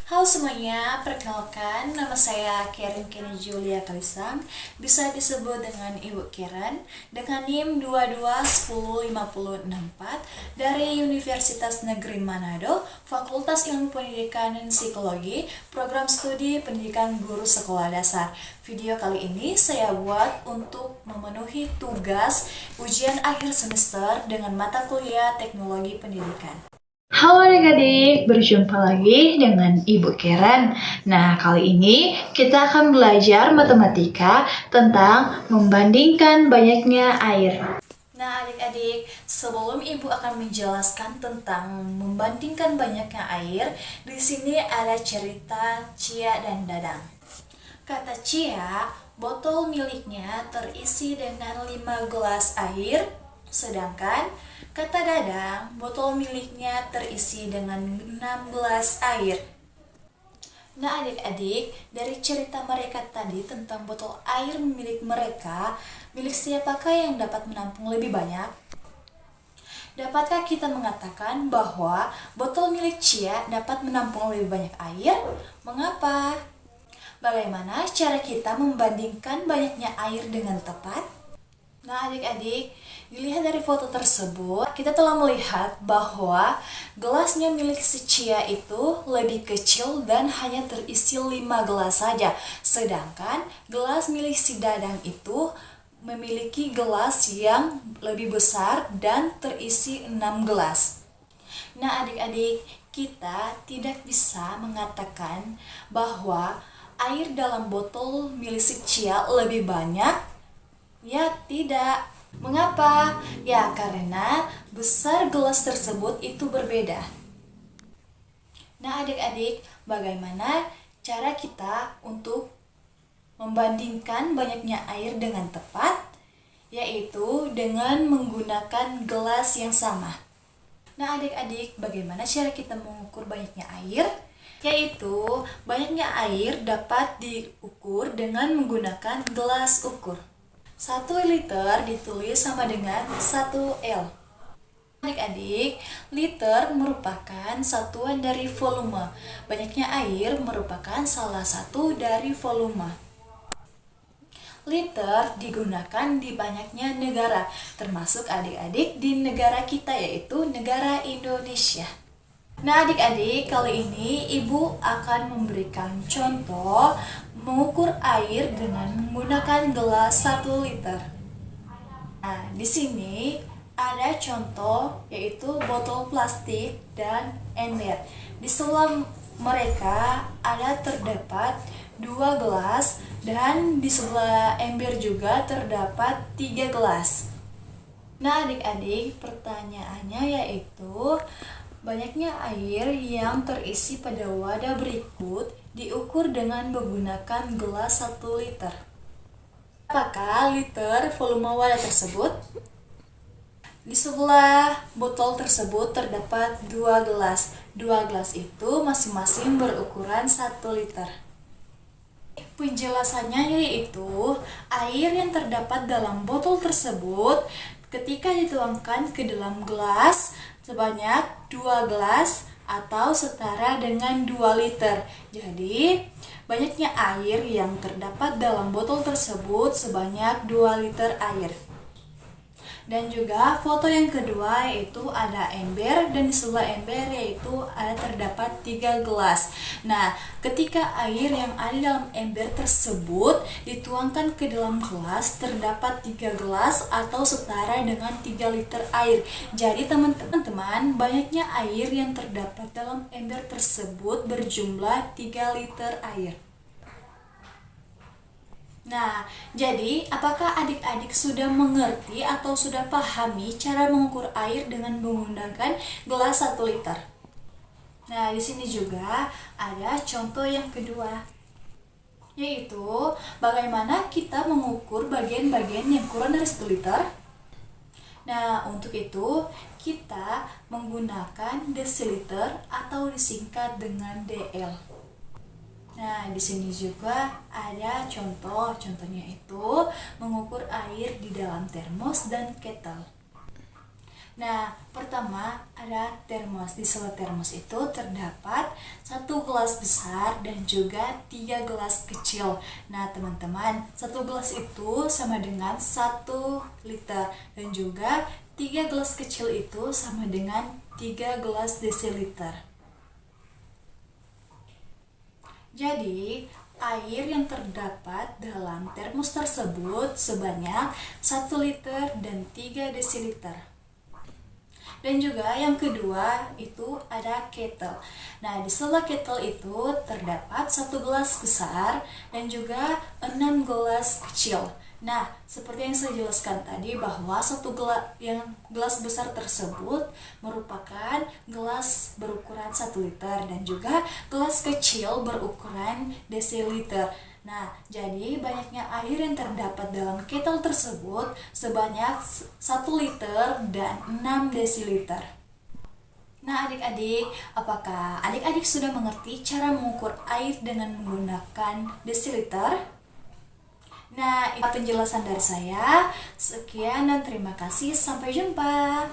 Halo semuanya, perkenalkan nama saya Karen Kenny Julia Kalisang, bisa disebut dengan Ibu Karen, dengan NIM 2210564 dari Universitas Negeri Manado, Fakultas Ilmu Pendidikan dan Psikologi, Program Studi Pendidikan Guru Sekolah Dasar. Video kali ini saya buat untuk memenuhi tugas ujian akhir semester dengan mata kuliah Teknologi Pendidikan. Halo adik-adik, berjumpa lagi dengan Ibu Karen. Nah, kali ini kita akan belajar matematika tentang membandingkan banyaknya air. Nah, adik-adik, sebelum Ibu akan menjelaskan tentang membandingkan banyaknya air, di sini ada cerita Cia dan Dadang. Kata Cia, botol miliknya terisi dengan 5 gelas air, sedangkan kata Dadang, botol miliknya terisi dengan 6 gelas air. Nah adik-adik, dari cerita mereka tadi tentang botol air milik mereka, milik siapakah yang dapat menampung lebih banyak? Dapatkah kita mengatakan bahwa botol milik Cia dapat menampung lebih banyak air? Mengapa? Bagaimana cara kita membandingkan banyaknya air dengan tepat? Nah adik-adik, dilihat dari foto tersebut, kita telah melihat bahwa gelasnya milik si Cia itu lebih kecil dan hanya terisi 5 gelas saja. Sedangkan gelas milik si Dadang itu memiliki gelas yang lebih besar dan terisi 6 gelas. Nah adik-adik, kita tidak bisa mengatakan bahwa air dalam botol milik si Cia lebih banyak. Ya, tidak. Mengapa? Ya, karena besar gelas tersebut itu berbeda. Nah, adik-adik, bagaimana cara kita untuk membandingkan banyaknya air dengan tepat? Yaitu dengan menggunakan gelas yang sama. Nah, adik-adik, bagaimana cara kita mengukur banyaknya air? Yaitu, banyaknya air dapat diukur dengan menggunakan gelas ukur. 1 liter ditulis sama dengan 1 L. Adik-adik, liter merupakan satuan dari volume. Banyaknya air merupakan salah satu dari volume. Liter digunakan di banyaknya negara, termasuk adik-adik di negara kita yaitu negara Indonesia. Nah adik-adik, kali ini Ibu akan memberikan contoh mengukur air dengan menggunakan gelas 1 liter. Nah, di sini ada contoh yaitu botol plastik dan ember. Di sebelah mereka ada terdapat 2 gelas dan di sebelah ember juga terdapat 3 gelas. Nah, adik-adik, pertanyaannya yaitu banyaknya air yang terisi pada wadah berikut diukur dengan menggunakan gelas 1 liter. Apakah liter volume wadah tersebut? Di sebelah botol tersebut terdapat 2 gelas. 2 gelas itu masing-masing berukuran 1 liter. Penjelasannya yaitu air yang terdapat dalam botol tersebut ketika dituangkan ke dalam gelas sebanyak 2 gelas atau setara dengan 2 liter. Jadi, banyaknya air yang terdapat dalam botol tersebut sebanyak 2 liter air. Dan juga foto yang kedua yaitu ada ember dan di sebelah ember yaitu ada terdapat 3 gelas. Nah, ketika air yang ada dalam ember tersebut dituangkan ke dalam gelas terdapat 3 gelas atau setara dengan 3 liter air. Jadi teman-teman, banyaknya air yang terdapat dalam ember tersebut berjumlah 3 liter air. Nah, jadi apakah adik-adik sudah mengerti atau sudah pahami cara mengukur air dengan menggunakan gelas 1 liter? Nah, di sini juga ada contoh yang kedua, yaitu bagaimana kita mengukur bagian-bagian yang kurang dari 1 liter. Nah, untuk itu kita menggunakan desiliter atau disingkat dengan DL. Nah, di sini juga ada contohnya itu mengukur air di dalam termos dan kettle. Nah, pertama ada termos. Di sebelah termos itu terdapat 1 gelas besar dan juga 3 gelas kecil. Nah teman-teman, 1 gelas itu sama dengan 1 liter dan juga 3 gelas kecil itu sama dengan 3 gelas desiliter. Jadi air yang terdapat dalam termos tersebut sebanyak 1 liter dan 3 desiliter. Dan juga yang kedua itu ada kettle. Nah, di sebelah kettle itu terdapat 1 gelas besar dan juga 6 gelas kecil. Nah, seperti yang saya jelaskan tadi bahwa gelas besar tersebut merupakan gelas berukuran 1 liter dan juga gelas kecil berukuran desiliter. Nah, jadi banyaknya air yang terdapat dalam kettle tersebut sebanyak 1 liter dan 6 desiliter. Nah, adik-adik, apakah adik-adik sudah mengerti cara mengukur air dengan menggunakan desiliter? Nah, itu penjelasan dari saya. Sekian dan terima kasih. Sampai jumpa.